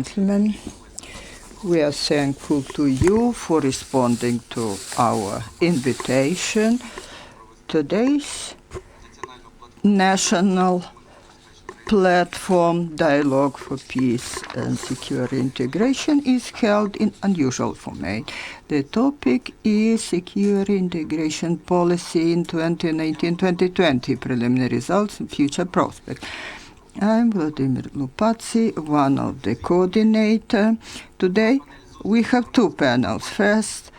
Gentlemen, we are thankful to you for responding to our invitation. Today's National Platform Dialogue for Peace and Secure Integration is held in unusual format. The topic is Secure Integration Policy in 2019-2020, Preliminary Results and Future Prospects. I'm Volodymyr, one of the coordinators. Today we have two panels. First,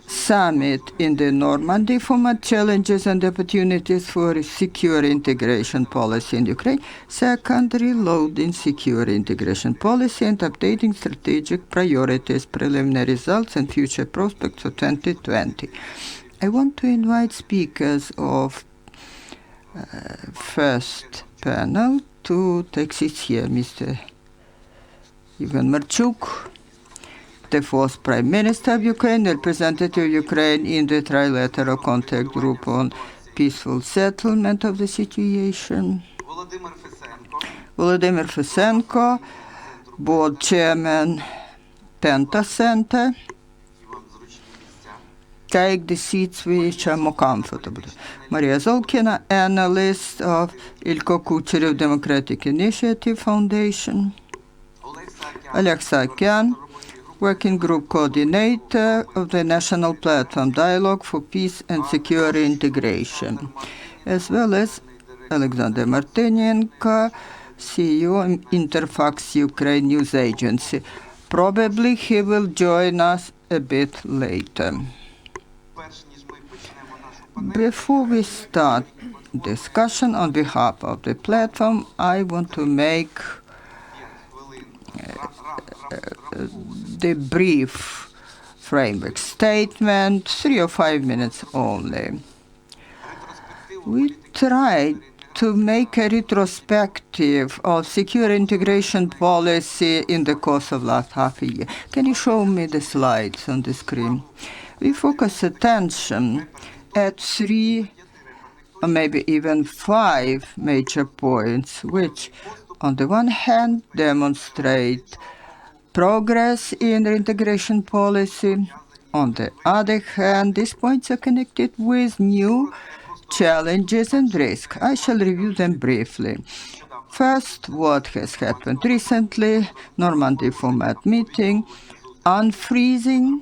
Summit in the Normandy format, Challenges and Opportunities for Secure Integration Policy in Ukraine. Second, Reloading Secure Integration Policy and Updating Strategic Priorities, Preliminary Results and Future Prospects for 2020. I want to invite speakers of first panel to take seats here. Mr. Yevgen Marchuk, the fourth Prime Minister of Ukraine, representative of Ukraine in the Trilateral Contact Group on Peaceful Settlement of the Situation. Volodymyr Fesenko, Board Chairman, Penta Center. Take the seats which are more comfortable. Zolkina, analyst of Ilko Kucheriv Democratic Initiative Foundation. Sahakyan, Working Group Coordinator of the National Platform Dialogue for Peace and Secure Integration, as well as Oleksandr Martynenko, CEO of Interfax-Ukraine news agency. Probably he will join us a bit later. Before we start discussion on behalf of the platform, I want to make the brief framework statement, 3 or 5 minutes only. We tried to make a retrospective of secure integration policy in the course of last half a year. Can you show me the slides on the screen? We focus attention at 3 or maybe even 5 major points, which on the one hand demonstrate progress in reintegration policy. On the other hand, these points are connected with new challenges and risks. I shall review them briefly. First, what has happened recently, Normandy format meeting, unfreezing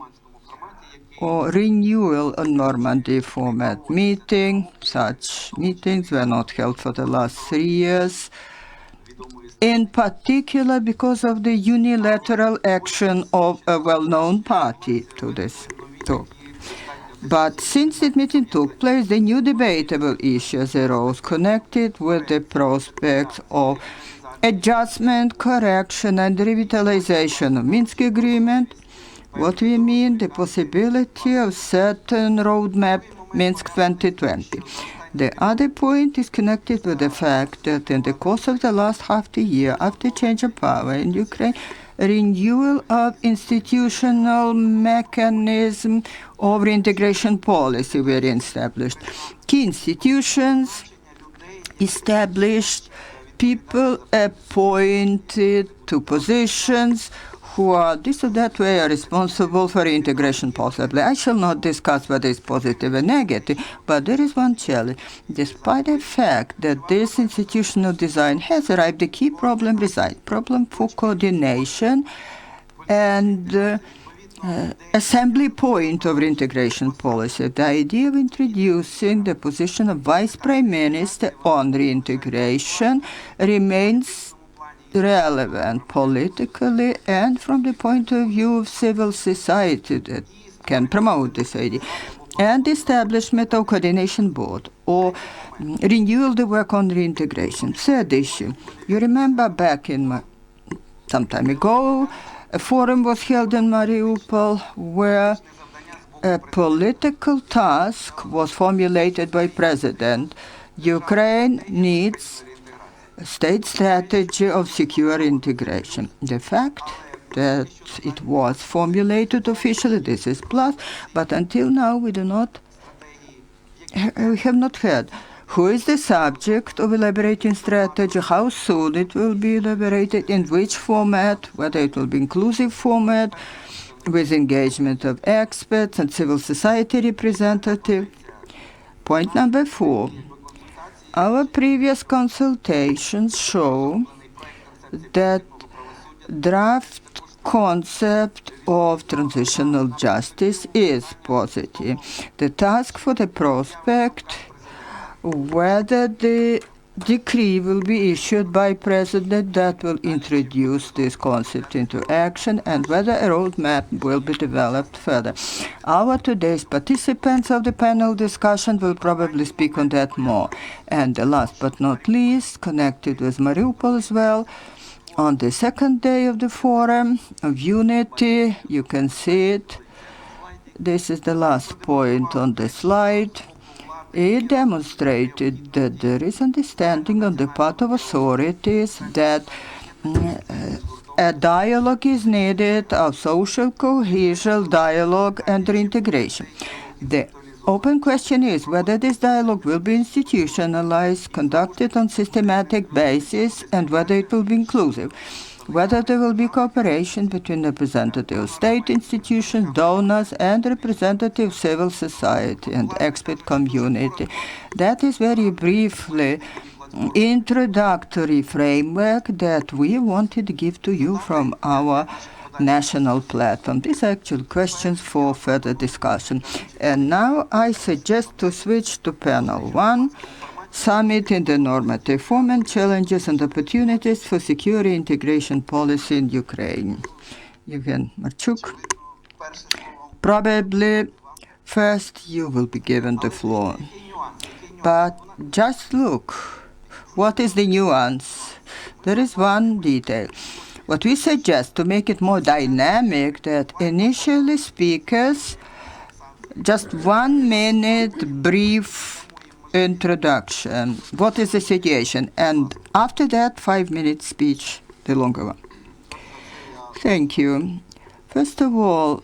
or renewal of Normandy format meeting. Such meetings were not held for the last 3 years, in particular because of the unilateral action of a well-known party to this talk. But since that meeting took place, the new debatable issues arose connected with the prospects of adjustment, correction, and revitalization of Minsk Agreement. What we mean, the possibility of certain roadmap Minsk 2020. The other point is connected with the fact that in the course of the last half the year, after change of power in Ukraine, renewal of institutional mechanism of reintegration policy were established. Key institutions established, people appointed to positions who are this or that way are responsible for integration possibly. I shall not discuss whether it's positive or negative, but there is one challenge. Despite the fact that this institutional design has arrived, the key problem resides. Problem for coordination and assembly point of reintegration policy. The idea of introducing the position of Vice Prime Minister on reintegration remains relevant politically and from the point of view of civil society that can promote this idea, and establishment of coordination board or renewal the work on reintegration. Third issue, you remember back in some time ago, a forum was held in Mariupol where a political task was formulated by President. Ukraine needs a state strategy of secure integration. The fact that it was formulated officially, this is plus, but until now we have not heard Who is the subject of elaborating strategy? How soon it will be elaborated? In which format? Whether it will be inclusive format with engagement of experts and civil society representatives. Point number 4. Our previous consultations show that draft concept of transitional justice is positive. The task for the prospect, whether the decree will be issued by President that will introduce this concept into action, and whether a roadmap will be developed further. Our today's participants of the panel discussion will probably speak on that more. And last but not least, connected with Mariupol as well, on the second day of the Forum of Unity, you can see it. This is the last point on the slide. It demonstrated that there is understanding on the part of authorities that a dialogue is needed of social cohesion, dialogue, and reintegration. The open question is whether this dialogue will be institutionalized, conducted on systematic basis, and whether it will be inclusive. Whether there will be cooperation between representative of state institutions, donors, and representative civil society and expert community. That is very briefly introductory framework that we wanted to give to you from our national platform. These are actual questions for further discussion. And now I suggest to switch to panel 1. Summit in the normative form and challenges and opportunities for secure integration policy in Ukraine. Yevgen, Marchuk. Probably first you will be given the floor. But just look, what is the nuance? There is one detail. What we suggest to make it more dynamic, that initially speakers, just 1 minute brief introduction. What is the situation? And after that, 5-minute speech, the longer one. Thank you. First of all,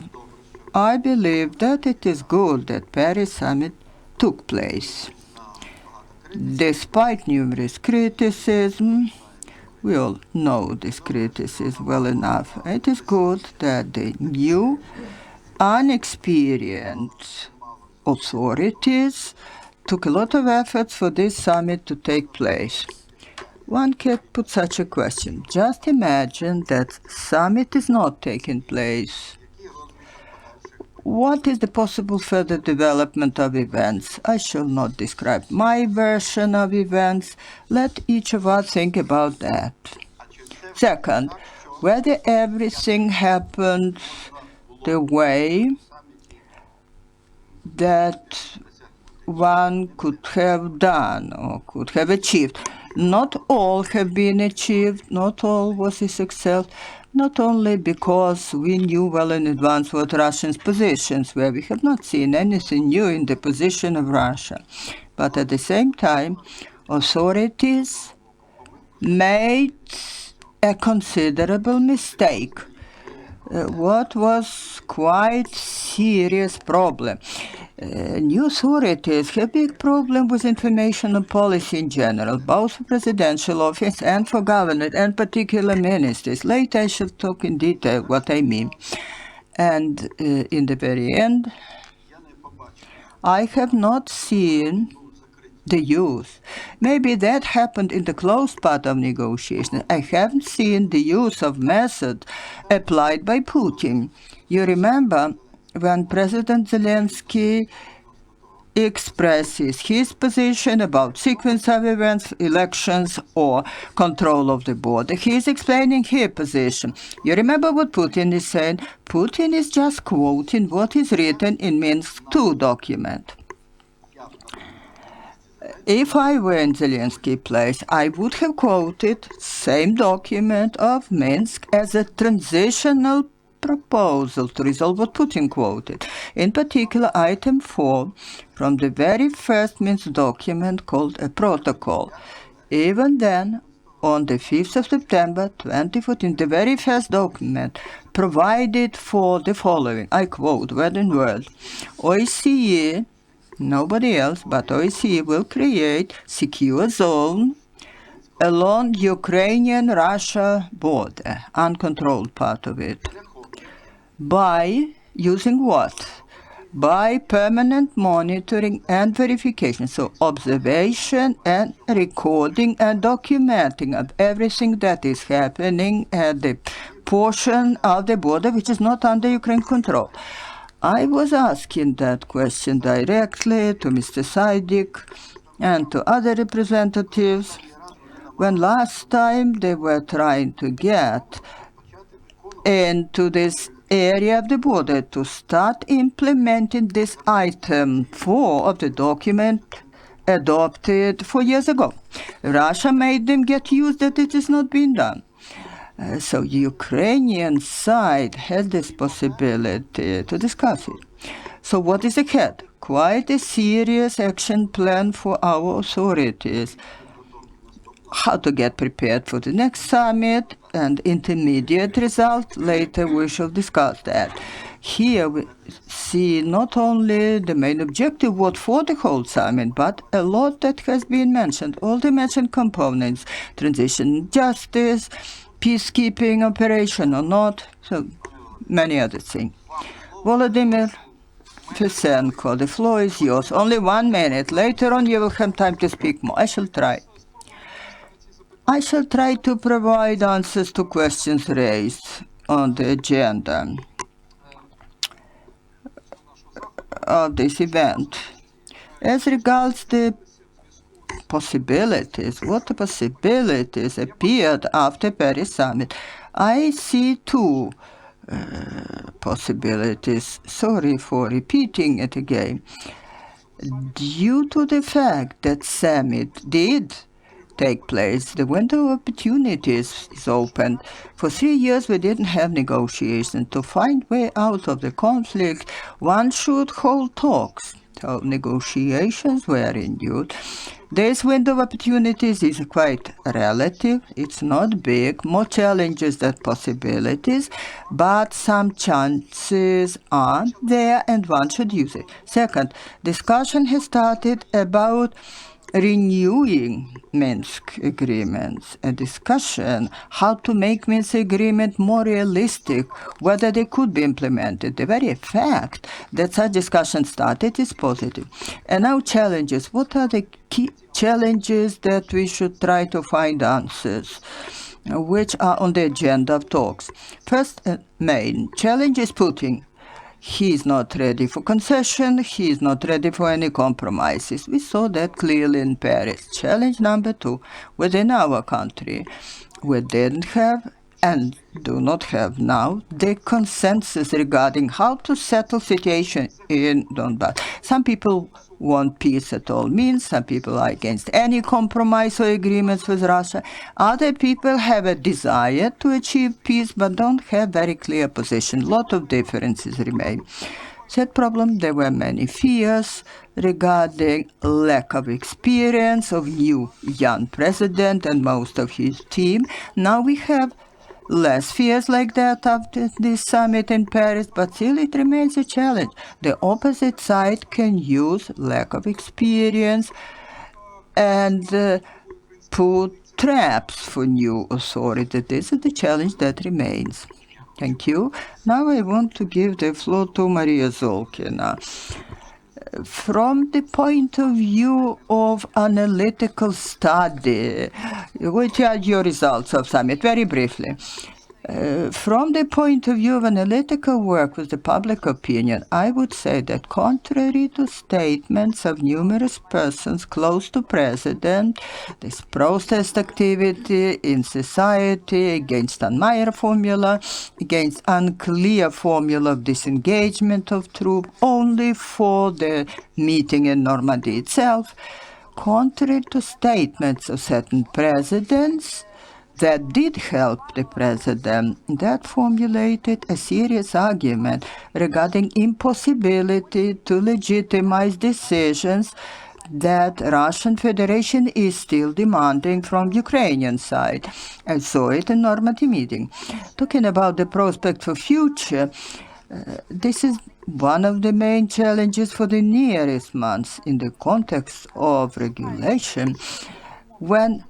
I believe that it is good that Paris summit took place. Despite numerous criticism, we all know this criticism well enough. It is good that the new, unexperienced authorities took a lot of efforts for this summit to take place. One can put such a question. Just imagine that summit is not taking place. What is the possible further development of events? I shall not describe my version of events. Let each of us think about that. Second, whether everything happened the way that one could have done or could have achieved. Not all have been achieved, not all was a success, not only because we knew well in advance what Russia's positions were. We have not seen anything new in the position of Russia. But at the same time, authorities made a considerable mistake. What was quite serious problem. New authorities have big problem with information policy in general, both for presidential office and for government and particular ministers. Later I shall talk in detail what I mean. And in the very end, I have not seen the use. Maybe that happened in the closed part of negotiation. I haven't seen the use of method applied by Putin. You remember when President Zelensky expresses his position about sequence of events, elections, or control of the border. He is explaining his position. You remember what Putin is saying? Putin is just quoting what is written in Minsk II document. If I were in Zelensky's place, I would have quoted same document of Minsk as a transitional proposal to resolve what Putin quoted. In particular, item 4 from the very first Minsk document called a protocol. Even then, on the 5th of September 2014, the very first document provided for the following. I quote word in word. OSCE Nobody else but OSCE will create secure zone along Ukrainian-Russia border, uncontrolled part of it. By using what? By permanent monitoring and verification, so observation and recording and documenting of everything that is happening at the portion of the border which is not under Ukraine control. I was asking that question directly to Mr. Saidik and to other representatives when last time they were trying to get into this area of the border to start implementing this item 4 of the document adopted 4 years ago. Russia made them get used that it is not being done. So Ukrainian side has this possibility to discuss it. So what is ahead? Quite a serious action plan for our authorities. How to get prepared for the next summit and intermediate result. Later we shall discuss that. Here we see not only the main objective, what for the whole summit, but a lot that has been mentioned. All the mentioned components, transition justice, peacekeeping operation or not, so many other things. Volodymyr, Fesenko, the floor is yours. Only 1 minute. Later on you will have time to speak more. I shall try. I shall try to provide answers to questions raised on the agenda of this event. As regards the possibilities, what possibilities appeared after Paris summit, I see 2 possibilities. Sorry for repeating it again. Due to the fact that summit did take place, the window of opportunities is open. For 3 years we didn't have negotiations. To find way out of the conflict, one should hold talks. So negotiations were renewed. This window of opportunities is quite relative. It's not big, more challenges than possibilities, but some chances are there and one should use it. Second, discussion has started about renewing Minsk agreements, a discussion how to make Minsk agreement more realistic, whether they could be implemented. The very fact that such discussion started is positive. And now challenges. What are the key challenges that we should try to find answers, which are on the agenda of talks? First main challenge is Putin. He is not ready for concession. He is not ready for any compromises. We saw that clearly in Paris. Challenge number 2, within our country, we didn't have and do not have now the consensus regarding how to settle situation in Donbass. Some people want peace at all means. Some people are against any compromise or agreements with Russia. Other people have a desire to achieve peace but don't have very clear position. A lot of differences remain. That problem, there were many fears regarding lack of experience of new young president and most of his team. Now we have less fears like that after this summit in Paris, but still it remains a challenge. The opposite side can use lack of experience and put traps for new authority. This is the challenge that remains. Thank you. Now I want to give the floor to Maria Zolkina. From the point of view of analytical study, which are your results of summit? Very briefly. From the point of view of analytical work with the public opinion, I would say that contrary to statements of numerous persons close to President, this protest activity in society against Steinmeier formula, against unclear formula of disengagement of troops, only for the meeting in Normandy itself, contrary to statements of certain presidents, that did help the president, that formulated a serious argument regarding impossibility to legitimize decisions that Russian Federation is still demanding from Ukrainian side. I saw it in Normandy meeting. Talking about the prospect for future, This is one of the main challenges for the nearest months in the context of regulation, when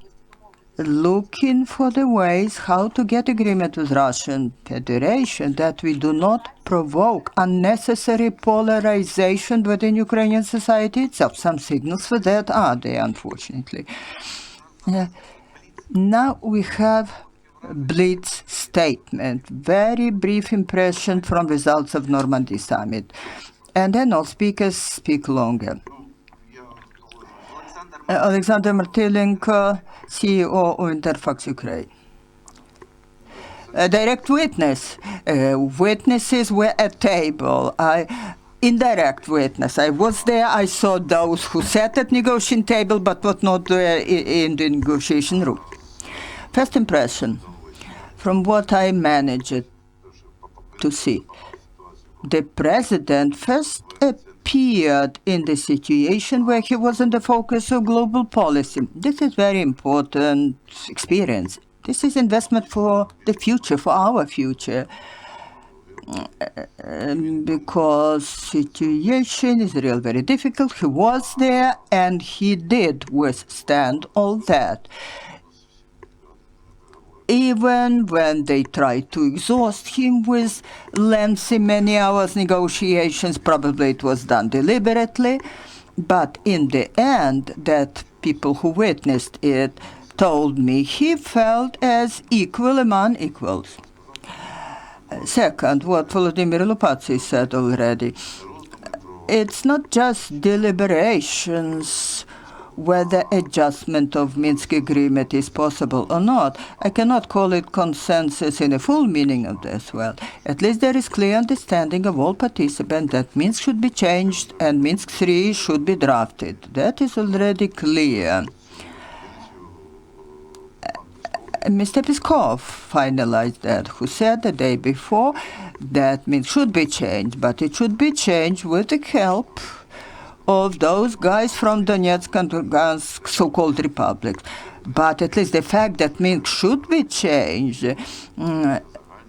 looking for the ways how to get agreement with Russian Federation that we do not provoke unnecessary polarization within Ukrainian society itself. Some signals for that are there, unfortunately. Now we have Blitz statement, very brief impression from results of Normandy summit. And then all speakers speak longer. Oleksandr Martynenko, CEO of Interfax-Ukraine. Direct witness. Witnesses were at table. Indirect witness. I was there. I saw those who sat at negotiation table but was not there in the negotiation room. First impression, from what I managed to see, the president first appeared in the situation where he was in the focus of global policy. This is very important experience. This is investment for the future, for our future, because situation is real very difficult. He was there and he did withstand all that. Even when they tried to exhaust him with lengthy, many hours negotiations, probably it was done deliberately. But in the end, that people who witnessed it told me he felt as equal among equals. Second, what Volodymyr said already, it's not just deliberations whether adjustment of Minsk agreement is possible or not. I cannot call it consensus in the full meaning of this word. At least there is clear understanding of all participants that Minsk should be changed and Minsk III should be drafted. That is already clear. Mr. Peskov finalized that, who said the day before that Minsk should be changed, but it should be changed with the help of those guys from Donetsk and Luhansk so-called republics. But at least the fact that Minsk should be changed,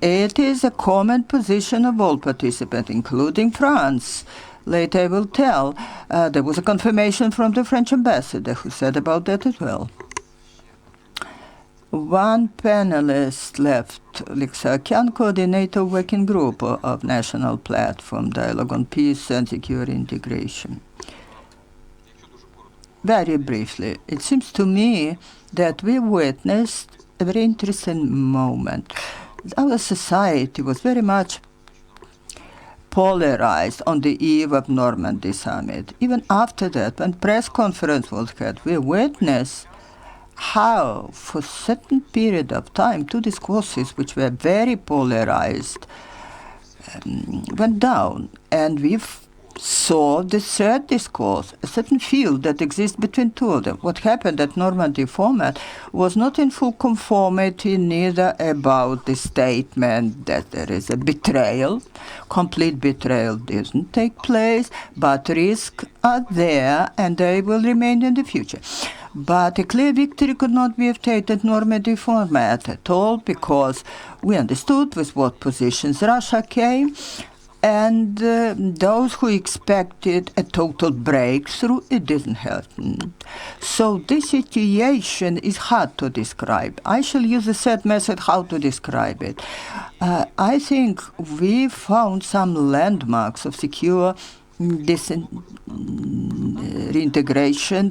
it is a common position of all participants, including France. Later I will tell. There was a confirmation from the French ambassador who said about that as well. One panelist left, Sahakyan, coordinator working group of National Platform, Dialogue on Peace and Secure Integration. Very briefly, it seems to me that we witnessed a very interesting moment. Our society was very much polarized on the eve of Normandy summit. Even after that, when press conference was held, we witnessed how, for a certain period of time, two discourses which were very polarized went down, and we saw the third discourse, a certain field that exists between two of them. What happened at Normandy format was not in full conformity, neither about the statement that there is a betrayal. Complete betrayal doesn't take place, but risks are there and they will remain in the future. But a clear victory could not be obtained at Normandy format at all, because we understood with what positions Russia came, and those who expected a total breakthrough, it didn't happen. So this situation is hard to describe. I shall use the third method how to describe it. I think we found some landmarks of secure reintegration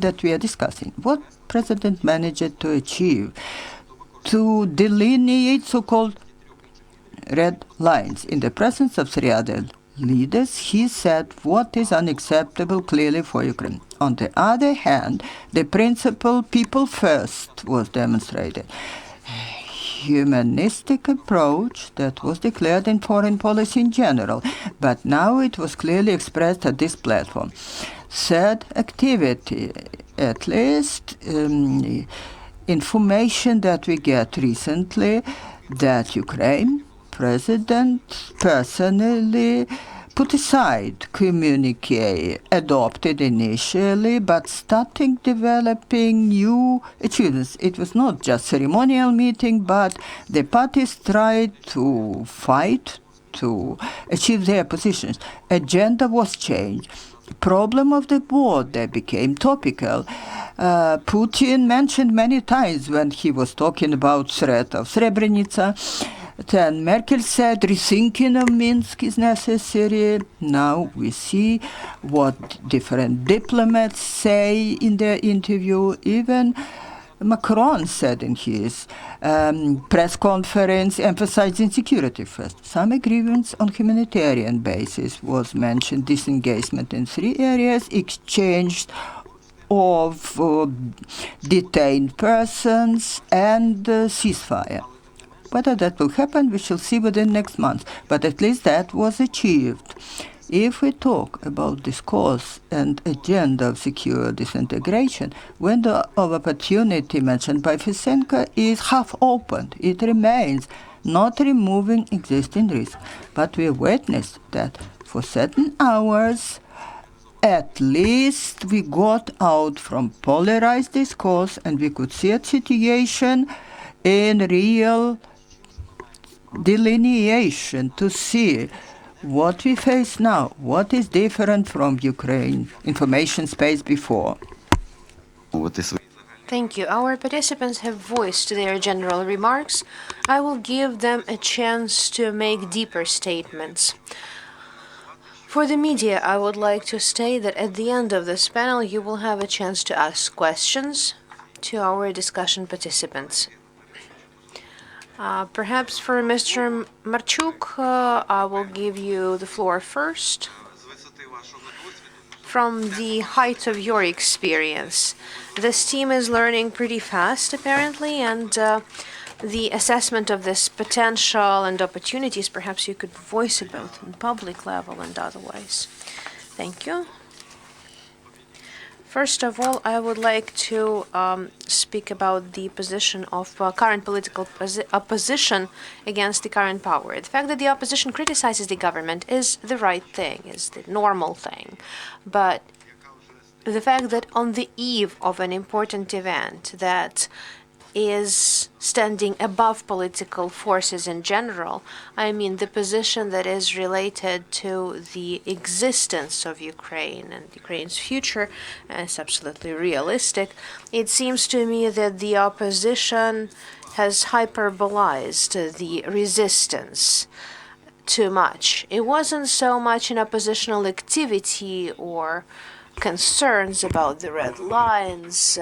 that we are discussing. What President managed to achieve? To delineate so-called red lines. In the presence of three other leaders, he said what is unacceptable clearly for Ukraine. On the other hand, the principle people first was demonstrated. Humanistic approach that was declared in foreign policy in general, but now it was clearly expressed at this platform. Third activity, at least information that we get recently, that Ukraine President personally put aside communique adopted initially, but starting developing new achievements. It was not just ceremonial meeting, but the parties tried to fight to achieve their positions. Agenda was changed. Problem of the border became topical. Putin mentioned many times when he was talking about threat of Srebrenica. Then Merkel said rethinking of Minsk is necessary. Now we see what different diplomats say in their interview. Even Macron said in his press conference, emphasizing security first. Some agreements on humanitarian basis was mentioned, disengagement in 3 areas, exchange of detained persons, and ceasefire. Whether that will happen, we shall see within next month, but at least that was achieved. If we talk about this course and agenda of secure disintegration, window of opportunity mentioned by Fesenko is half opened. It remains, not removing existing risk. But we witnessed that for certain hours, at least we got out from polarized discourse and we could see a situation in real delineation to see what we face now, what is different from Ukraine information space before. Thank you. Our participants have voiced their general remarks. I will give them a chance to make deeper statements. For the media, I would like to state that at the end of this panel, you will have a chance to ask questions to our discussion participants. Perhaps for Mr. Marchuk, I will give you the floor first. From the height of your experience, this team is learning pretty fast, apparently, and the assessment of this potential and opportunities, perhaps you could voice it both on public level and otherwise. Thank you. First of all, I would like to speak about the position of current political opposition against the current power. The fact that the opposition criticizes the government is the right thing, is the normal thing. But the fact that on the eve of an important event that is standing above political forces in general, I mean the position that is related to the existence of Ukraine and Ukraine's future, is absolutely realistic. It seems to me that the opposition has hyperbolized the resistance too much. It wasn't so much an oppositional activity or concerns about the red lines.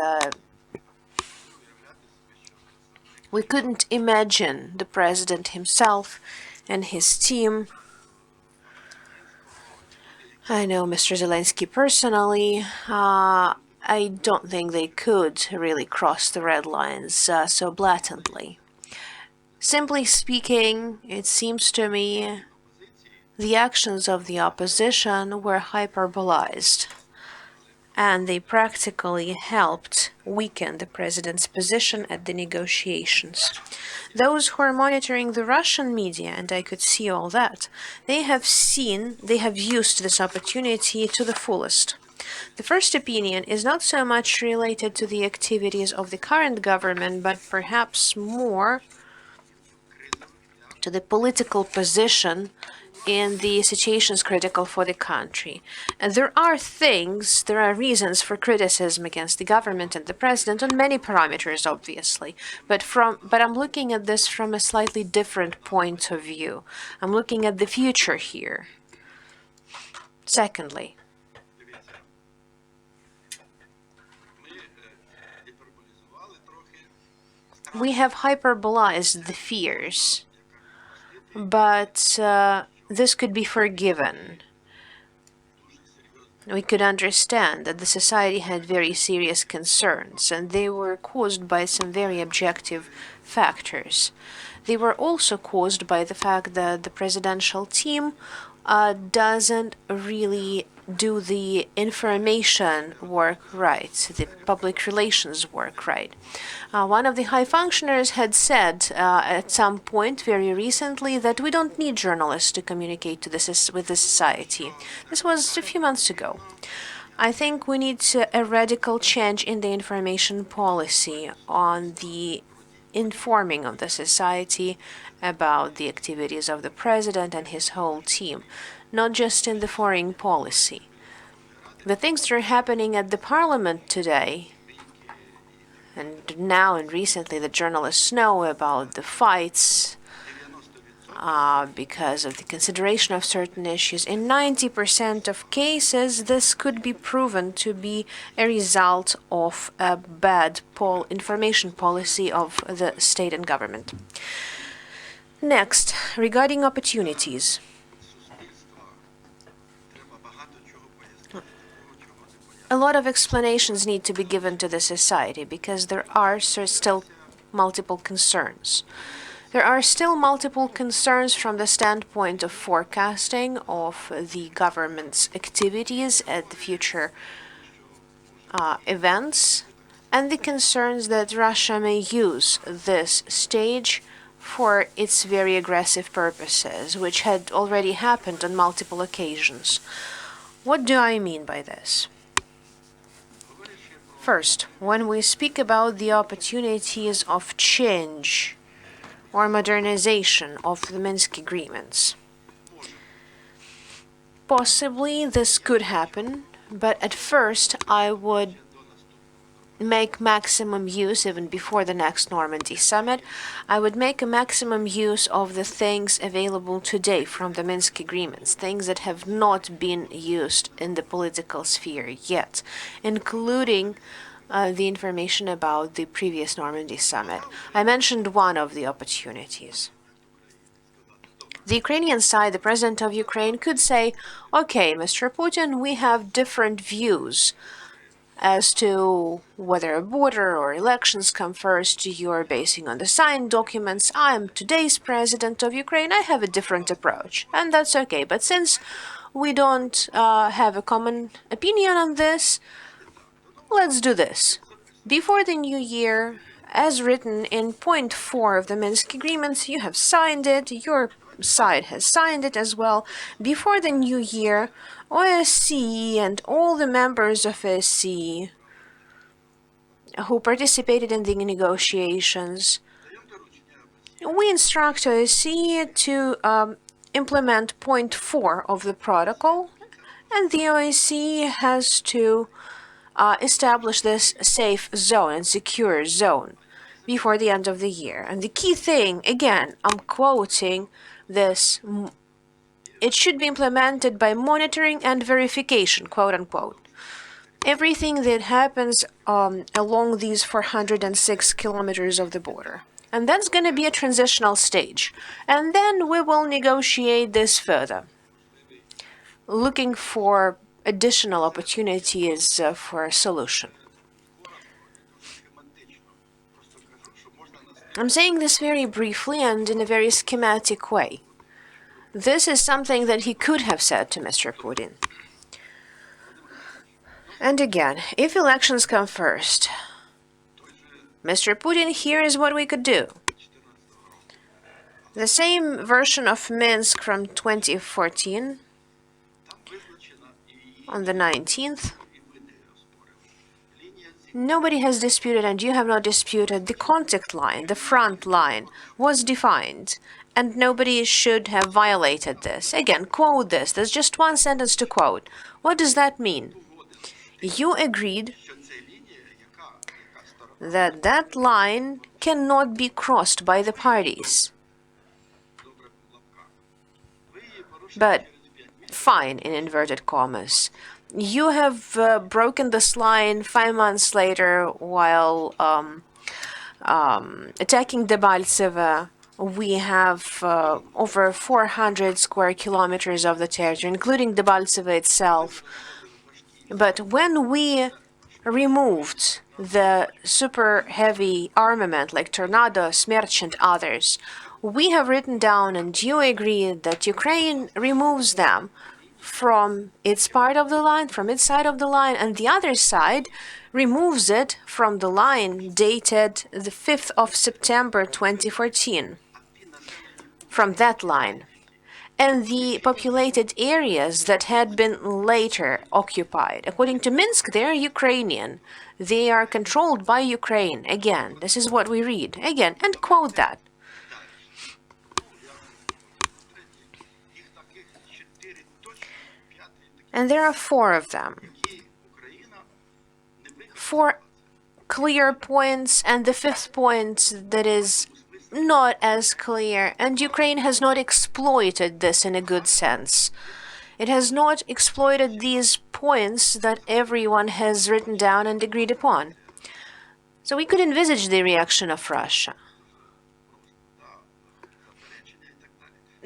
We couldn't imagine the president himself and his team. I know Mr. Zelensky personally. I don't think they could really cross the red lines so blatantly. Simply speaking, it seems to me the actions of the opposition were hyperbolized, and they practically helped weaken the president's position at the negotiations. Those who are monitoring the Russian media, and I could see all that, they have used this opportunity to the fullest. The first opinion is not so much related to the activities of the current government, but perhaps more to the political position in the situations critical for the country. And there are reasons for criticism against the government and the president on many parameters, obviously. But I'm looking at this from a slightly different point of view. I'm looking at the future here. Secondly, we have hyperbolized the fears, but this could be forgiven. We could understand that the society had very serious concerns, and they were caused by some very objective factors. They were also caused by the fact that the presidential team doesn't really do the information work right, the public relations work right. One of the high functionaries had said at some point very recently that we don't need journalists to communicate with the society. This was a few months ago. I think we need a radical change in the information policy on the informing of the society about the activities of the president and his whole team, not just in the foreign policy. The things that are happening at the parliament today, and now and recently the journalists know about the fights because of the consideration of certain issues. In 90% of cases, this could be proven to be a result of a bad information policy of the state and government. Next, regarding opportunities. A lot of explanations need to be given to the society because there are still multiple concerns. There are still multiple concerns from the standpoint of forecasting of the government's activities at the future events, and the concerns that Russia may use this stage for its very aggressive purposes, which had already happened on multiple occasions. What do I mean by this? First, when we speak about the opportunities of change or modernization of the Minsk agreements, possibly this could happen, but at first I would make maximum use, even before the next Normandy summit, I would make a maximum use of the things available today from the Minsk agreements, things that have not been used in the political sphere yet, including the information about the previous Normandy summit. I mentioned one of the opportunities. The Ukrainian side, the president of Ukraine, could say, okay, Mr. Putin, we have different views as to whether a border or elections come first. You're basing on the signed documents. I'm today's president of Ukraine. I have a different approach, and that's okay. But since we don't have a common opinion on this, let's do this. Before the new year, as written in point 4 of the Minsk agreements, you have signed it, your side has signed it as well. Before the new year, OSCE and all the members of OSCE who participated in the negotiations, we instruct OSCE to implement point 4 of the protocol, and the OSCE has to establish this safe zone and secure zone before the end of the year. And the key thing, again, I'm quoting this, it should be implemented by monitoring and verification, quote unquote. Everything that happens along these 406 kilometers of the border. And that's going to be a transitional stage. And then we will negotiate this further, looking for additional opportunities for a solution. I'm saying this very briefly and in a very schematic way. This is something that he could have said to Mr. Putin. And again, if elections come first, Mr. Putin, here is what we could do. The same version of Minsk from 2014, on the 19th, nobody has disputed, and you have not disputed, the contact line, the front line, was defined, and nobody should have violated this. Again, quote this. There's just one sentence to quote. What does that mean? You agreed that that line cannot be crossed by the parties. But fine, in inverted commas. You have broken this line 5 months later while attacking Debaltseve. We have over 400 square kilometers of the territory, including Debaltseve itself. But when we removed the super heavy armament like Tornado, Smerch, and others, we have written down, and you agree, that Ukraine removes them from its part of the line, from its side of the line, and the other side removes it from the line dated the 5th of September 2014. From that line. and the populated areas that had been later occupied. According to Minsk, they are Ukrainian. They are controlled by Ukraine. Again, this is what we read. Again, and quote that. And there are 4 of them. 4 clear points, and the 5th point that is not as clear, and Ukraine has not exploited this in a good sense. It has not exploited these points that everyone has written down and agreed upon. So we could envisage the reaction of Russia.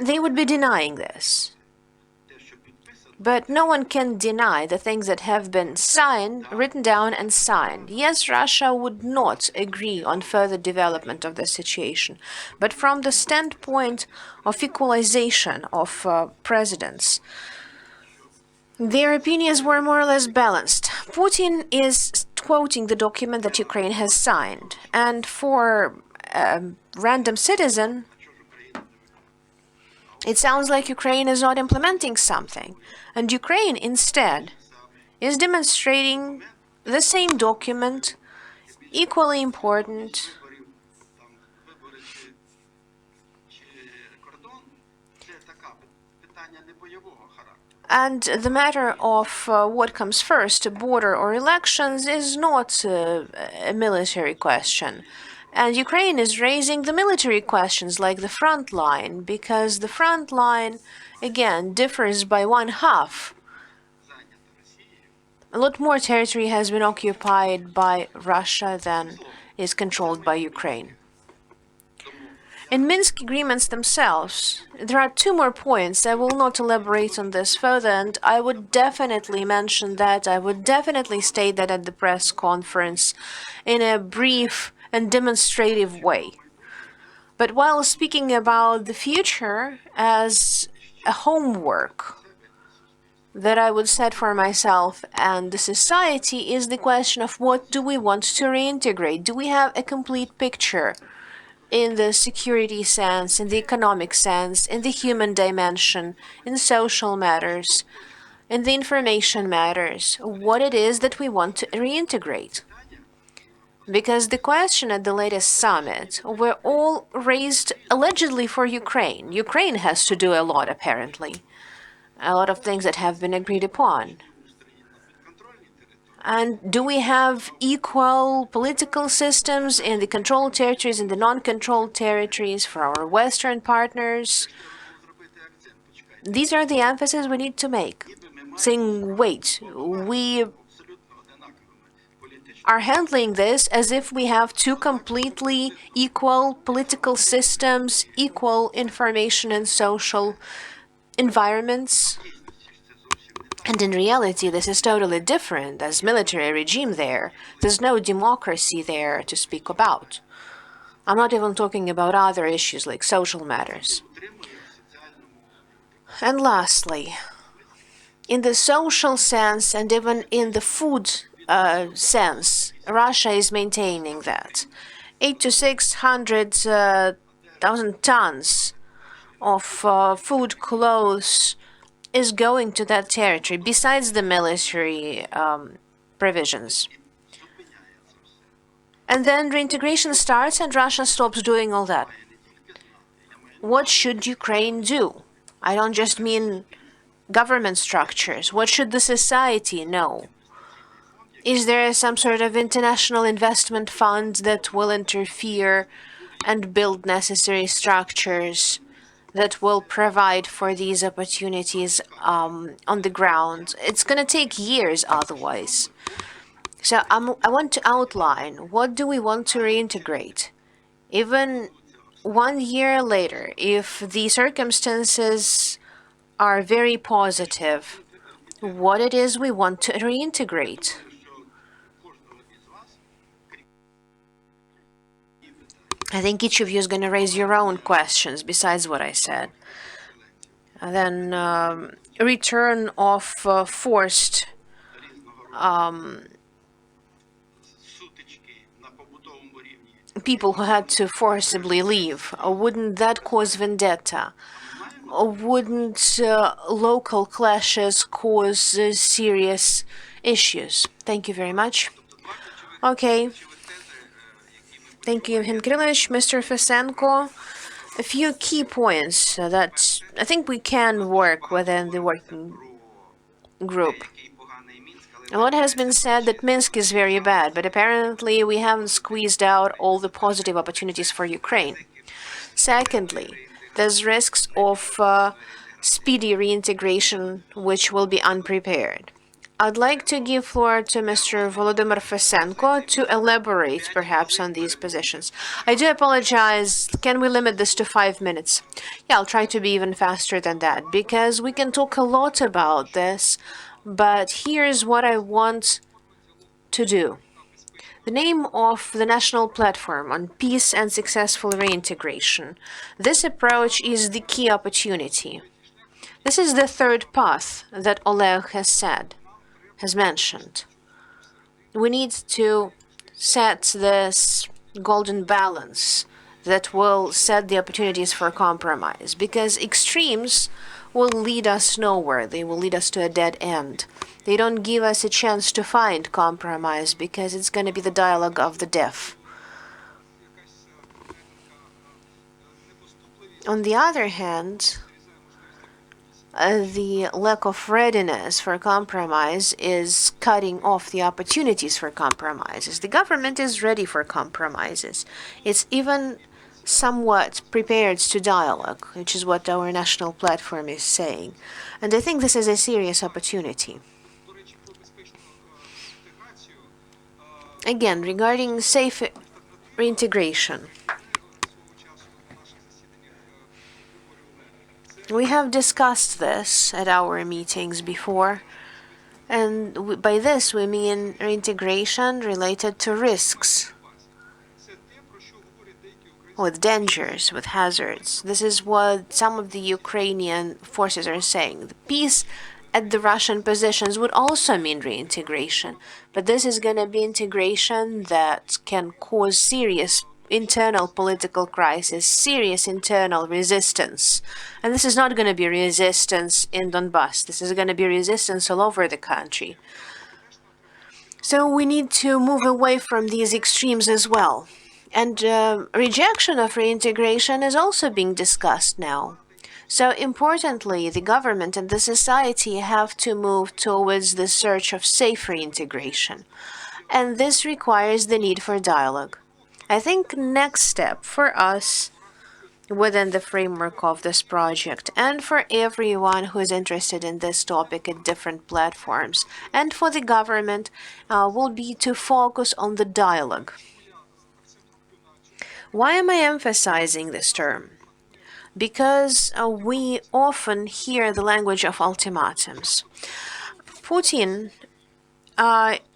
They would be denying this. But no one can deny the things that have been signed, written down and signed. Yes, Russia would not agree on further development of the situation. But from the standpoint of equalization of presidents, their opinions were more or less balanced. Putin is quoting the document that Ukraine has signed. And for a random citizen, it sounds like Ukraine is not implementing something. And Ukraine, instead, is demonstrating the same document, equally important. And the matter of what comes first, border or elections, is not a military question. And Ukraine is raising the military questions like the front line, because the front line, again, differs by 1/2. A lot more territory has been occupied by Russia than is controlled by Ukraine. In Minsk agreements themselves, there are 2 more points. I will not elaborate on this further, and I would definitely mention that. I would definitely state that at the press conference in a brief and demonstrative way. But while speaking about the future as a homework that I would set for myself and the society, is the question of what do we want to reintegrate? Do we have a complete picture in the security sense, in the economic sense, in the human dimension, in social matters, in the information matters, what it is that we want to reintegrate? Because the question at the latest summit were all raised allegedly for Ukraine. Ukraine has to do a lot, apparently. A lot of things that have been agreed upon. And do we have equal political systems in the controlled territories and the non-controlled territories for our Western partners? These are the emphases we need to make. Saying, wait, we are handling this as if we have 2 completely equal political systems, equal information and social environments. And in reality, this is totally different. There's military regime there. There's no democracy there to speak about. I'm not even talking about other issues like social matters. And lastly, in the social sense and even in the food sense, Russia is maintaining that 800 to 600,000 tons of food, clothes is going to that territory, besides the military provisions. And then reintegration starts and Russia stops doing all that. What should Ukraine do? I don't just mean government structures. What should the society know? Is there some sort of international investment fund that will interfere and build necessary structures that will provide for these opportunities on the ground? It's going to take years otherwise. So I want to outline, what do we want to reintegrate? Even 1 year later, if the circumstances are very positive, what it is we want to reintegrate? I think each of you is going to raise your own questions besides what I said. And then return of forced people who had to forcibly leave. Wouldn't that cause vendetta? wouldn't local clashes cause serious issues? Thank you very much. Okay. Thank you, Yevgen Kirillovich. Mr. Fesenko, a few key points that I think we can work within the working group. A lot has been said that Minsk is very bad, but apparently we haven't squeezed out all the positive opportunities for Ukraine. Secondly, there's risks of speedy reintegration, which will be unprepared. I'd like to give floor to Mr. Volodymyr Fesenko to elaborate perhaps on these positions. I do apologize. Can we limit this to 5 minutes? Yeah, I'll try to be even faster than that because we can talk a lot about this, but here's what I want to do. The name of the National Platform on Peace and Successful Reintegration. This approach is the key opportunity. This is the third path that Oleg has mentioned. We need to set this golden balance that will set the opportunities for compromise, because extremes will lead us nowhere. They will lead us to a dead end. They don't give us a chance to find compromise because it's going to be the dialogue of the deaf. On the other hand, the lack of readiness for compromise is cutting off the opportunities for compromises. The government is ready for compromises. It's even somewhat prepared to dialogue, which is what our national platform is saying. And I think this is a serious opportunity. Again, regarding safe reintegration. We have discussed this at our meetings before, and by this we mean reintegration related to risks, with dangers, with hazards. This is what some of the Ukrainian forces are saying. The peace at the Russian positions would also mean reintegration, but this is going to be integration that can cause serious internal political crisis, serious internal resistance. And this is not going to be resistance in Donbass. This is going to be resistance all over the country. So we need to move away from these extremes as well. And rejection of reintegration is also being discussed now. So importantly, the government and the society have to move towards the search of safe reintegration. And this requires the need for dialogue. I think next step for us within the framework of this project and for everyone who is interested in this topic at different platforms and for the government will be to focus on the dialogue. Why am I emphasizing this term? Because we often hear the language of ultimatums. Putin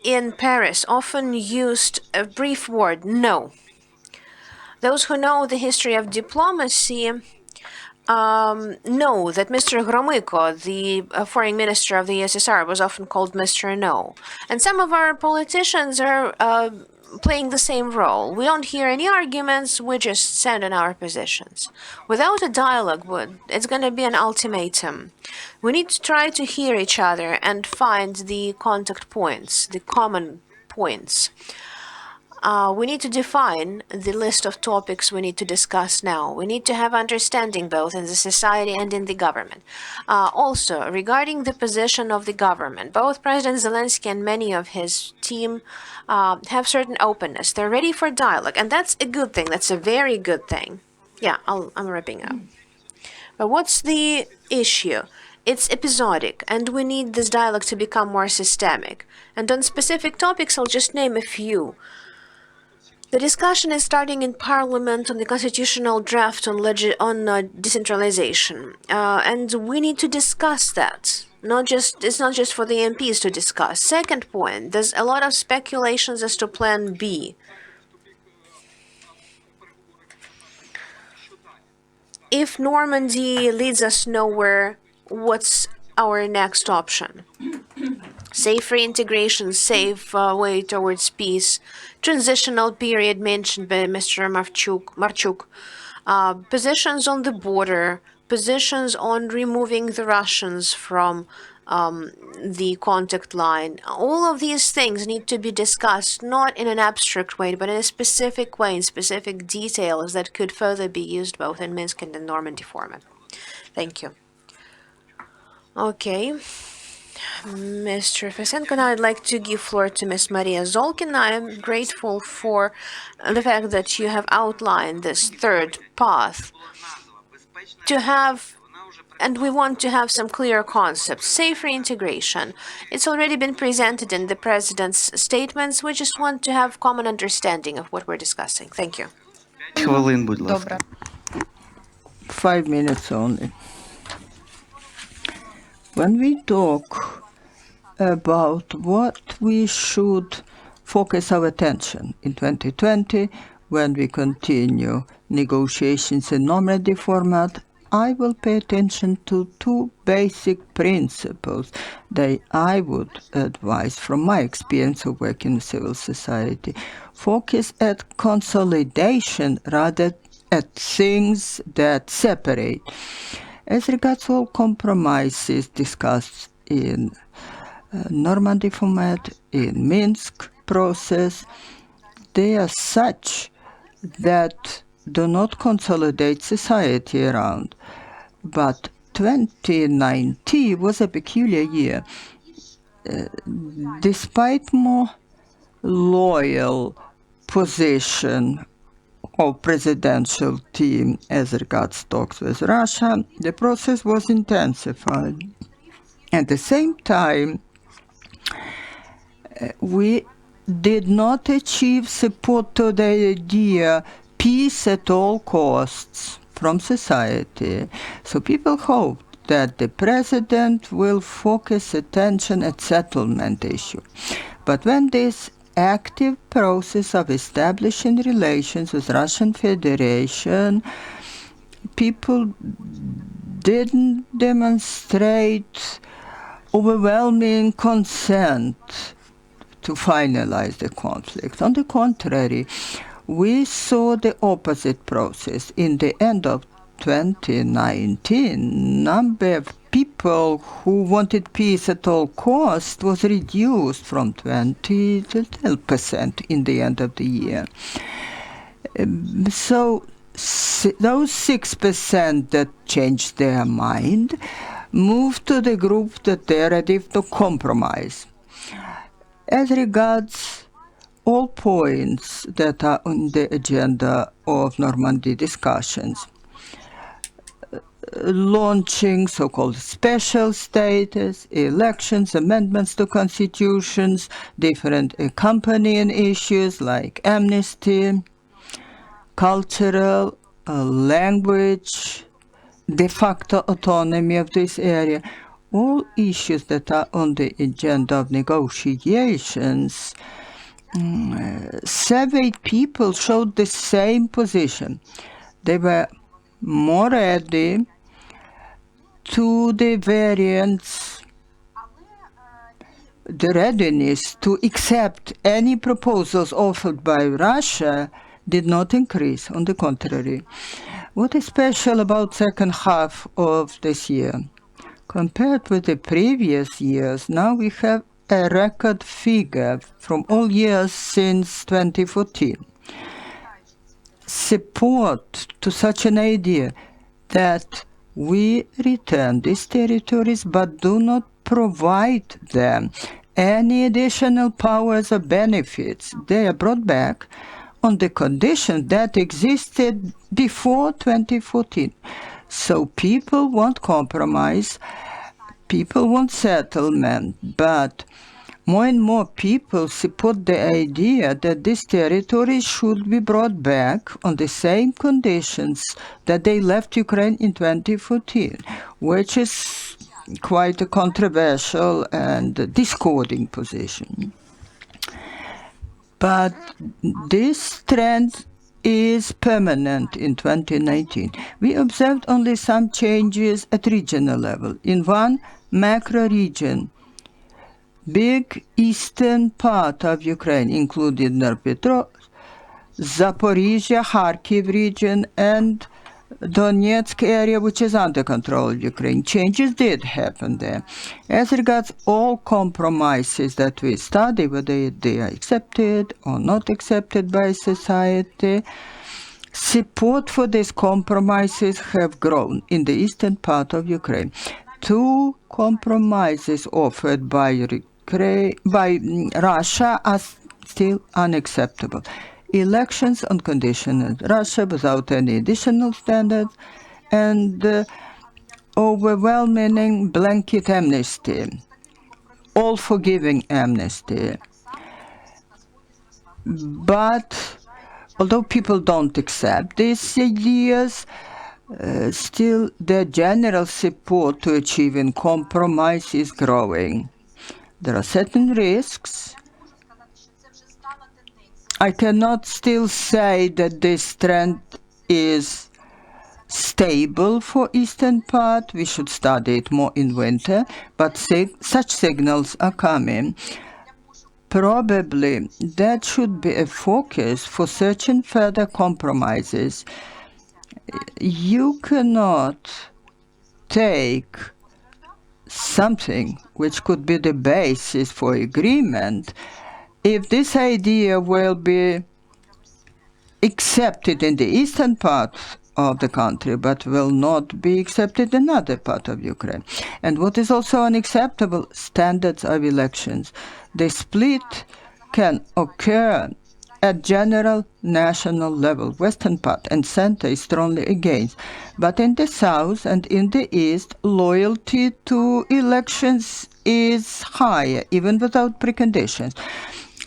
in Paris often used a brief word, no. Those who know the history of diplomacy know that Mr. Gromyko, the foreign minister of the USSR, was often called Mr. No. And some of our politicians are playing the same role. We don't hear any arguments, we just stand in our positions. Without a dialogue, it's going to be an ultimatum. We need to try to hear each other and find the contact points, the common points. We need to define the list of topics we need to discuss now. We need to have understanding both in the society and in the government. Also, regarding the position of the government, both President Zelensky and many of his team have certain openness. They're ready for dialogue, and that's a good thing. That's a very good thing. Yeah, I'm wrapping up. But what's the issue? It's episodic, and we need this dialogue to become more systemic. And on specific topics, I'll just name a few. The discussion is starting in Parliament on the constitutional draft on decentralization, and we need to discuss that. It's not just for the MPs to discuss. Second point, there's a lot of speculations as to Plan B. If Normandy leads us nowhere, what's our next option? Safe reintegration, safe way towards peace, transitional period mentioned by Mr. Marchuk, positions on the border, positions on removing the Russians from the contact line. All of these things need to be discussed not in an abstract way, but in a specific way, in specific details that could further be used both in Minsk and in Normandy format. Thank you. Okay. Mr. Fesenko, now I'd like to give floor to Ms. Maria Zolkina. I am grateful for the fact that you have outlined this third path to have, and we want to have some clear concepts. Safe reintegration. It's already been presented in the President's statements. We just want to have common understanding of what we're discussing. Thank you. Хвилин, будь ласка. Добре. 5 minutes only. When we talk about what we should focus our attention in 2020, when we continue negotiations in Normandy format, I will pay attention to two basic principles that I would advise from my experience of working in civil society. Focus at consolidation rather at things that separate. As regards all compromises discussed in Normandy format, in Minsk process, they are such that do not consolidate society around. But 2019 was a peculiar year. Despite more loyal position of presidential team as regards talks with Russia, the process was intensified. At the same time, we did not achieve support to the idea peace at all costs from society. So people hoped that the president will focus attention at settlement issue. But when this active process of establishing relations with Russian Federation, people didn't demonstrate overwhelming consent to finalize the conflict. On the contrary, we saw the opposite process. In the end of 2019, number of people who wanted peace at all costs was reduced from 20 to 12% in the end of the year. So those 6% that changed their mind moved to the group that they're ready to compromise. As regards all points that are on the agenda of Normandy discussions, launching so-called special status, elections, amendments to constitutions, different accompanying issues like amnesty, cultural, language, de facto autonomy of this area, all issues that are on the agenda of negotiations. Surveyed people showed the same position. They were more ready to the variants, the readiness to accept any proposals offered by Russia did not increase. On the contrary. What is special about second half of this year? Compared with the previous years, now we have a record figure from all years since 2014. Support to such an idea that we return these territories but do not provide them any additional powers or benefits. They are brought back on the condition that existed before 2014. So people want compromise, people want settlement, but more and more people support the idea that this territory should be brought back on the same conditions that they left Ukraine in 2014, which is quite a controversial and discording position. But this trend is permanent in 2019. We observed only some changes at regional level. In one macro region, big eastern part of Ukraine, including Dnipropetrovsk, Zaporizhia, Kharkiv region, and Donetsk area, which is under control of Ukraine. Changes did happen there. As regards all compromises that we study, whether they are accepted or not accepted by society, support for these compromises have grown in the eastern part of Ukraine. Two compromises offered by Russia are still unacceptable. Elections on condition in Russia without any additional standards, and overwhelming blanket amnesty, all-forgiving amnesty. But although people don't accept these ideas, still the general support to achieving compromise is growing. There are certain risks. I cannot still say that this trend is stable for eastern part. We should study it more in winter, but such signals are coming. Probably that should be a focus for searching further compromises. You cannot take something which could be the basis for agreement if this idea will be accepted in the eastern part of the country, but will not be accepted in other part of Ukraine. And what is also unacceptable, standards of elections. The split can occur at general national level. Western part and center is strongly against. But in the south and in the east, loyalty to elections is higher, even without preconditions.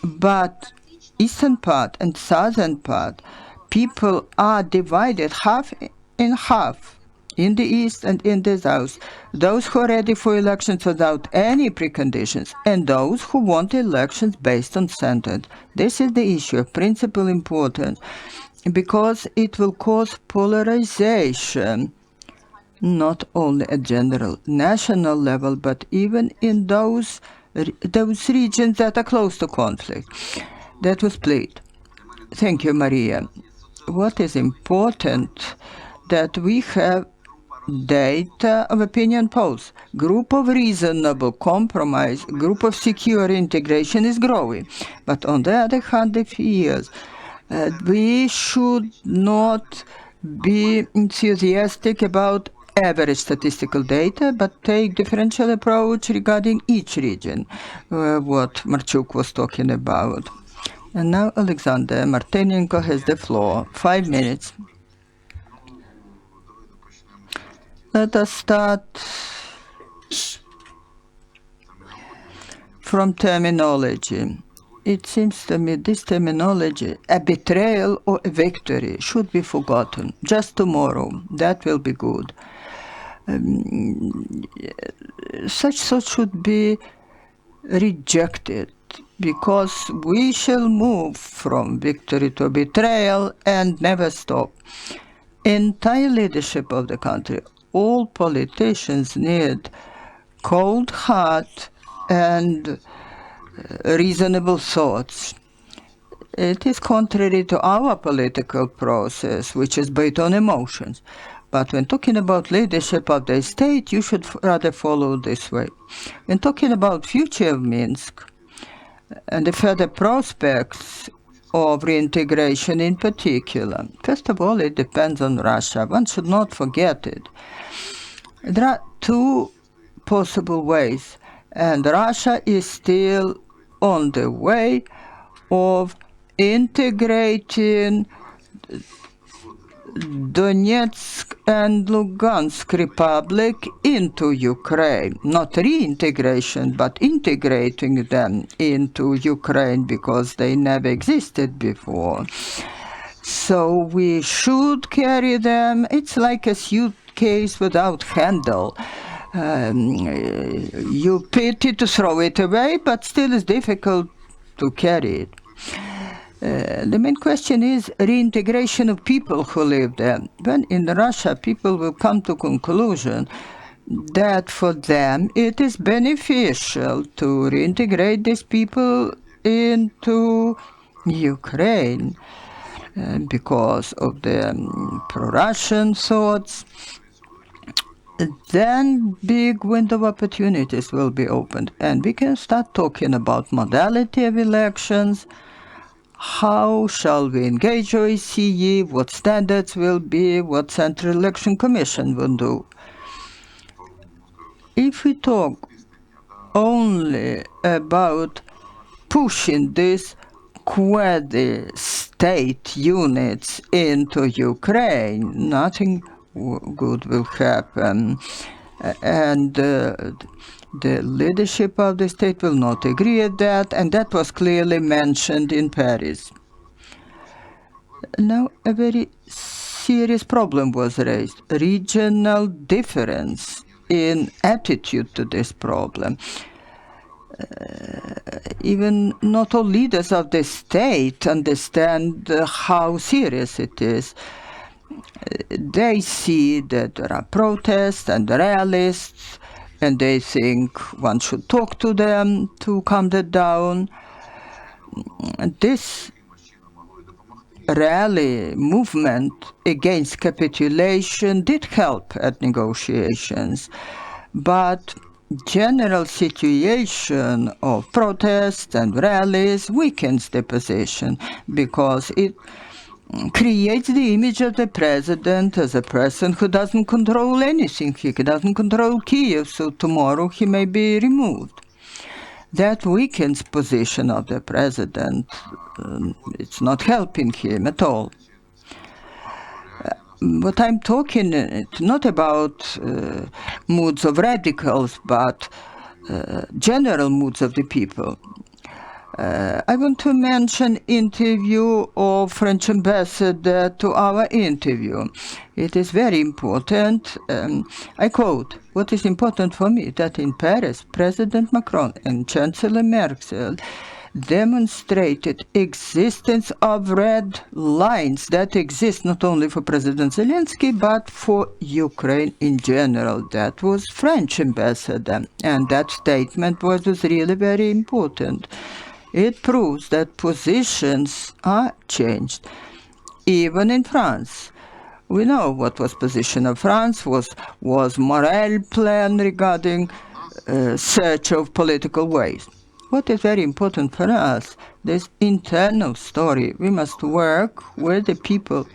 But eastern part and southern part, people are divided half in half, in the east and in the south. Those who are ready for elections without any preconditions, and those who want elections based on standards. This is the issue of principal importance, because it will cause polarization, not only at general national level, but even in those regions that are close to conflict. That was split. Thank you, Maria. What is important that we have data of opinion polls. Group of reasonable compromise, group of secure integration is growing. But on the other hand, the fears. We should not be enthusiastic about average statistical data, but take differential approach regarding each region, what Marchuk was talking about. And now Oleksandr Martynenko has the floor. 5 minutes. Let us start from terminology. It seems to me this terminology, a betrayal or a victory, should be forgotten. Just tomorrow, that will be good. Such thought should be rejected, because we shall move from victory to betrayal and never stop. Entire leadership of the country, all politicians need cold heart and reasonable thoughts. It is contrary to our political process, which is based on emotions. But when talking about leadership of the state, you should rather follow this way. When talking about future of Minsk and the further prospects of reintegration in particular, first of all, it depends on Russia. One should not forget it. There are two possible ways, and Russia is still on the way of integrating Donetsk and Luhansk Republic into Ukraine. Not reintegration, but integrating them into Ukraine, because they never existed before. So we should carry them. It's like a suitcase without handle. You pity to throw it away, but still it's difficult to carry it. The main question is reintegration of people who live there. When in Russia people will come to conclusion that for them it is beneficial to reintegrate these people into Ukraine. because of the pro-Russian thoughts, then big window of opportunities will be opened, and we can start talking about modality of elections. How shall we engage OSCE? What standards will be? What Central Election Commission will do? If we talk only about pushing these quasi-state units into Ukraine, nothing good will happen. And the leadership of the state will not agree with that, and that was clearly mentioned in Paris. Now, a very serious problem was raised, regional difference in attitude to this problem. Even not all leaders of the state understand how serious it is. They see that there are protests and rallies, and they think one should talk to them to calm that down. This rally movement against capitulation did help at negotiations, but general situation of protests and rallies weakens the position because it creates the image of the president as a person who doesn't control anything. He doesn't control Kiev, so tomorrow he may be removed. That weakens position of the president. It's not helping him at all. What I'm talking, it's not about moods of radicals, but general moods of the people. I want to mention interview of French ambassador to our interview. It is very important. I quote, "What is important for me that in Paris, President Macron and Chancellor Merkel demonstrated existence of red lines that exist not only for President Zelensky, but for Ukraine in general." That was French ambassador, and that statement was really very important. It proves that positions are changed, even in France. We know what was position of France was Morel plan regarding search of political ways. What is very important for us, this internal story. We must work with the people,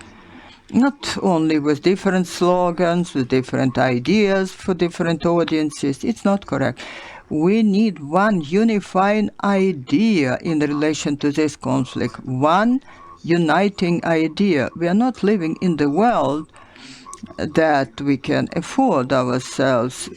not only with different slogans, with different ideas for different audiences. It's not correct. We need one unifying idea in relation to this conflict, one uniting idea. We are not living in the world that we can afford ourselves,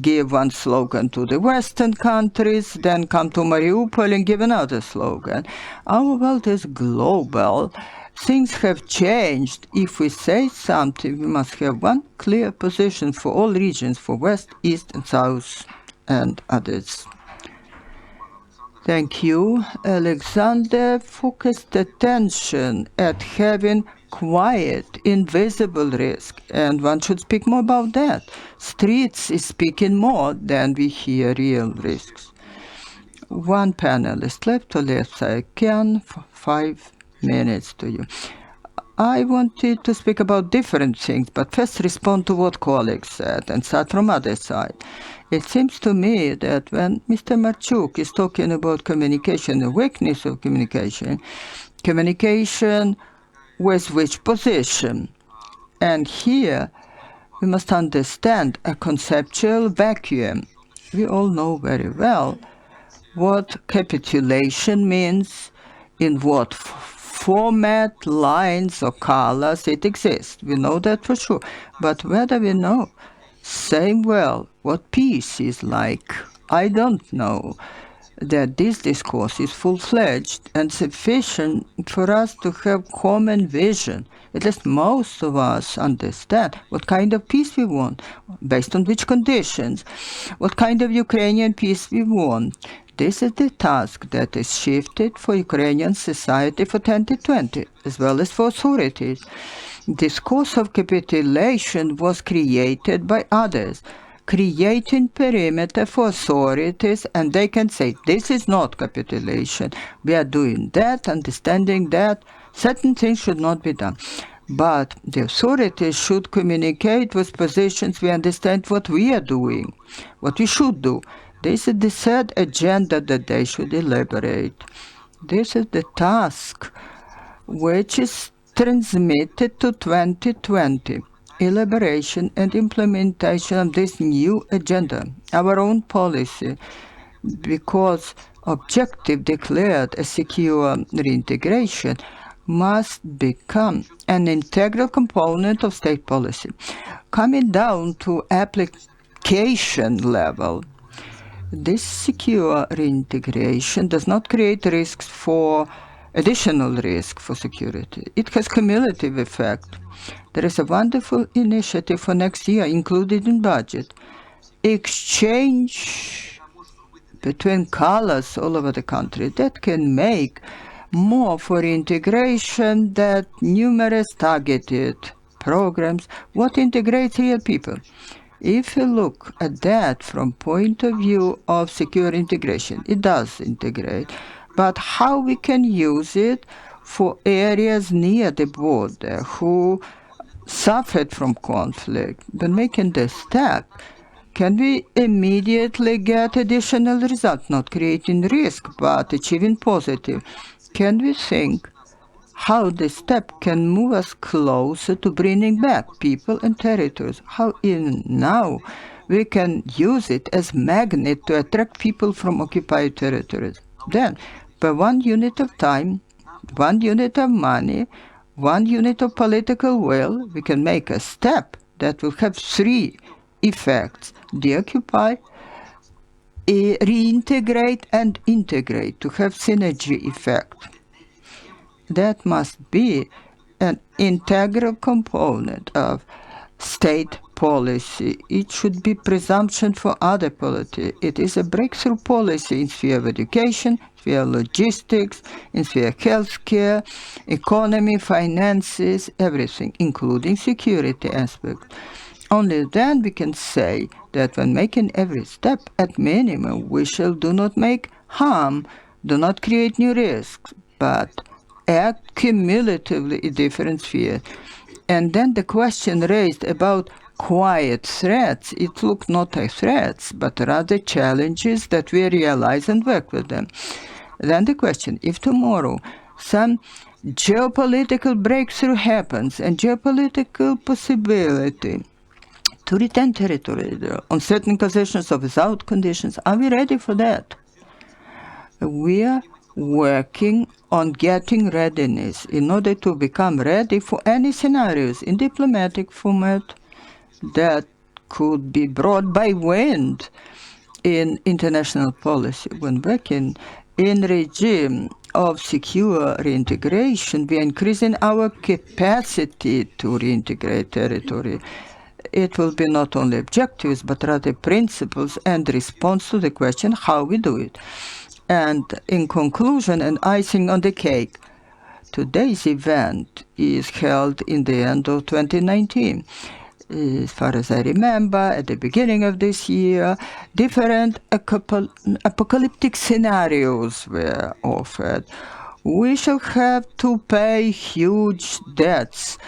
give one slogan to the Western countries, then come to Mariupol and give another slogan. Our world is global. Things have changed. If we say something, we must have one clear position for all regions, for West, East, and South, and others. Thank you. Oleksandr focused attention at having quiet, invisible risk, and one should speak more about that. Streets is speaking more than we hear real risks. One panelist left, Sahakyan, for 5 minutes to you. I wanted to speak about different things, but first respond to what colleagues said and start from other side. It seems to me that when Mr. Marchuk is talking about communication, the weakness of communication with which position? And here we must understand a conceptual vacuum. We all know very well what capitulation means, in what format, lines, or colors it exists. We know that for sure. But whether we know same well what peace is like, I don't know. That this discourse is full-fledged and sufficient for us to have common vision. At least most of us understand what kind of peace we want, based on which conditions, what kind of Ukrainian peace we want. This is the task that is shifted for Ukrainian society for 2020, as well as for authorities. Discourse of capitulation was created by others, creating perimeter for authorities, and they can say, this is not capitulation. We are doing that, understanding that, Certain things should not be done. But the authorities should communicate with positions we understand what we are doing, what we should do. This is the third agenda that they should elaborate. This is the task which is transmitted to 2020. Elaboration and implementation of this new agenda, our own policy, because objective declared a secure reintegration must become an integral component of state policy. Coming down to application level, this secure reintegration does not create risks for additional risk for security. It has cumulative effect. There is a wonderful initiative for next year included in budget. Exchange between colors all over the country that can make more for integration than numerous targeted programs. What integrates real people? If you look at that from point of view of secure integration, it does integrate. But how we can use it for areas near the border who suffered from conflict, but making the step, can we immediately get additional results, not creating risk, but achieving positive? Can we think how this step can move us closer to bringing back people and territories? How even now we can use it as magnet to attract people from occupied territories? Then, by 1 unit of time, 1 unit of money, 1 unit of political will, we can make a step that will have 3 effects: deoccupy, reintegrate, and integrate, to have synergy effect. That must be an integral component of state policy. It should be presumption for other policy. It is a breakthrough policy in sphere of education, sphere of logistics, in sphere of healthcare, economy, finances, everything, including security aspect. Only then we can say that when making every step, at minimum, we shall do not make harm, do not create new risks, but act cumulatively in different spheres. And then the question raised about quiet threats, it looked not as threats, but rather challenges that we realize and work with them. Then the question, if tomorrow some geopolitical breakthrough happens and geopolitical possibility to return territory on certain conditions or without conditions, are we ready for that? We are working on getting readiness in order to become ready for any scenarios in diplomatic format that could be brought by wind in international policy. When working in regime of secure reintegration, we are increasing our capacity to reintegrate territory. It will be not only objectives, but rather principles and response to the question how we do it. And in conclusion, and icing on the cake, today's event is held in the end of 2019. As far as I remember, at the beginning of this year, different apocalyptic scenarios were offered. We shall have to pay huge debts.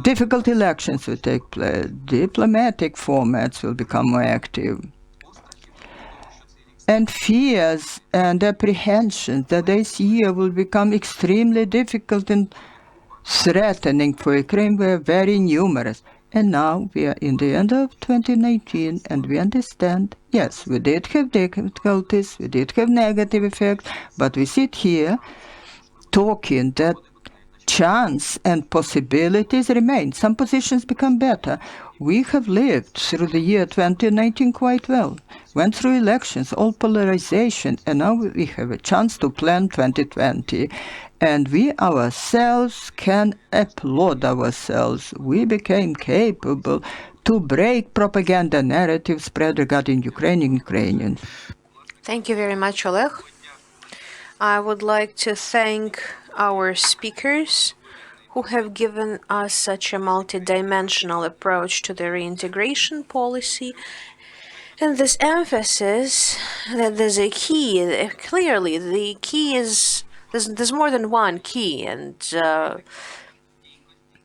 Difficult elections will take place. Diplomatic formats will become more active. And fears and apprehensions that this year will become extremely difficult and threatening for Ukraine were very numerous. And now we are in the end of 2019, and we understand, yes, we did have difficulties, we did have negative effects, but we sit here talking that chance and possibilities remain. Some positions become better. We have lived through the year 2019 quite well. Went through elections, all polarization, and now we have a chance to plan 2020. And we ourselves can applaud ourselves. We became capable to break propaganda narrative spread regarding Ukraine and Ukrainians. Thank you very much, Oleg. I would like to thank our speakers who have given us such a multidimensional approach to the reintegration policy, and this emphasis that there's a key. Clearly, the key is There's more than one key, and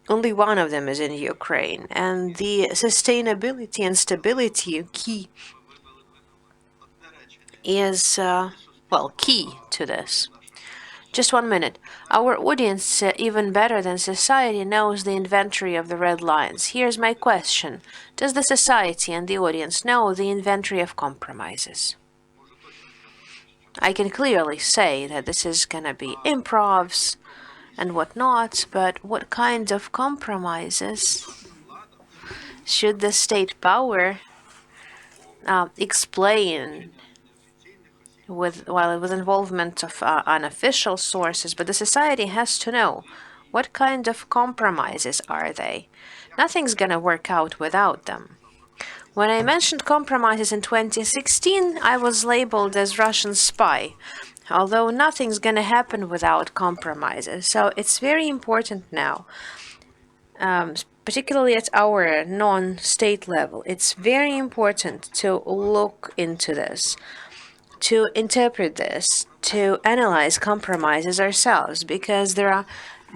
only one of them is in Ukraine. And the sustainability and stability key is, key to this. Just 1 minute. Our audience, even better than society, knows the inventory of the red lines. Here's my question. Does the society and the audience know the inventory of compromises? I can clearly say that this is going to be improvs and whatnot, but what kind of compromises should the state power explain with involvement of unofficial sources? But the society has to know what kind of compromises are they. Nothing's going to work out without them. When I mentioned compromises in 2016, I was labeled as Russian spy, although nothing's going to happen without compromises. So it's very important now, particularly at our non-state level. It's very important to look into this, to interpret this, to analyze compromises ourselves, because there are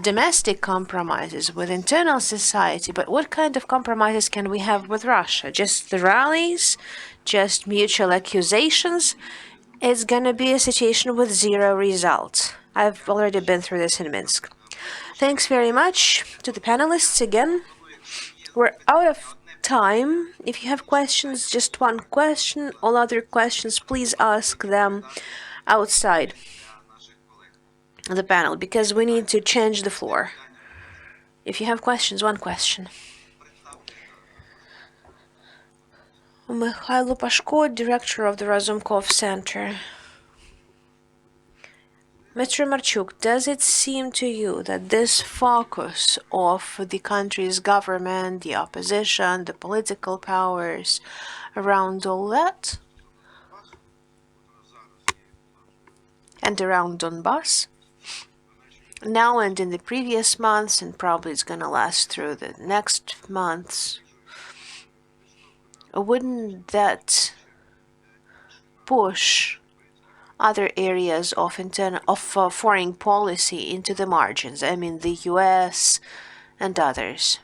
domestic compromises with internal society, but what kind of compromises can we have with Russia? Just the rallies? Just mutual accusations? It's going to be a situation with zero results. I've already been through this in Minsk. Thanks very much to the panelists again. We're out of time. If you have questions, just one question. All other questions, please ask them outside the panel, because we need to change the floor. If you have questions, one question. Mikhailo Pashko, director of the Razumkov Center. Mr. Marchuk, does it seem to you that this focus of the country's government, the opposition, the political powers around all that, and around Donbass, now and in the previous months, and probably it's going to last through the next months, wouldn't that push other areas of foreign policy into the margins? I mean, the US and others.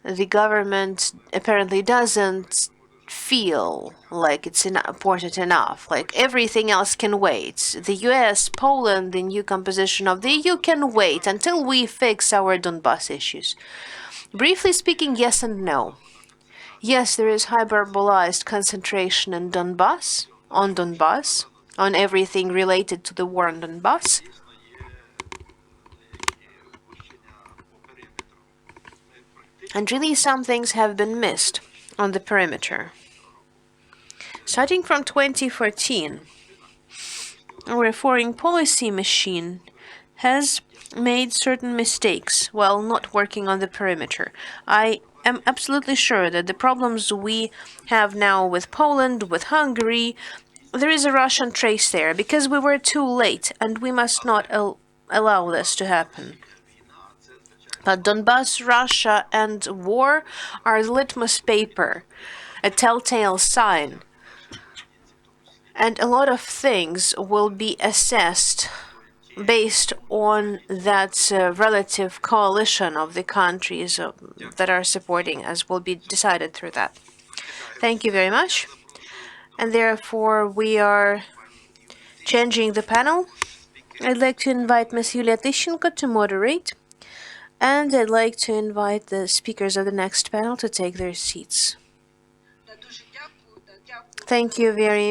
The government apparently doesn't feel like it's important enough, like everything else can wait. The US, Poland, the new composition of the EU can wait until we fix our Donbass issues. Briefly speaking, yes and no. Yes, there is hyperbolized concentration in Donbass, on everything related to the war on Donbass. And really some things have been missed on the perimeter. Starting from 2014, our foreign policy machine has made certain mistakes while not working on the perimeter. I am absolutely sure that the problems we have now with Poland, with Hungary, there is a Russian trace there because we were too late, and we must not allow this to happen. But Donbass, Russia, and war are the litmus paper, a telltale sign. And a lot of things will be assessed based on that relative coalition of the countries that are supporting us, will be decided through that. Thank you very much. And therefore, we are changing the panel. I'd like to invite Ms. Yulia Tishchenko to moderate. And I'd like to invite the speakers of the next panel to take their seats. Thank you very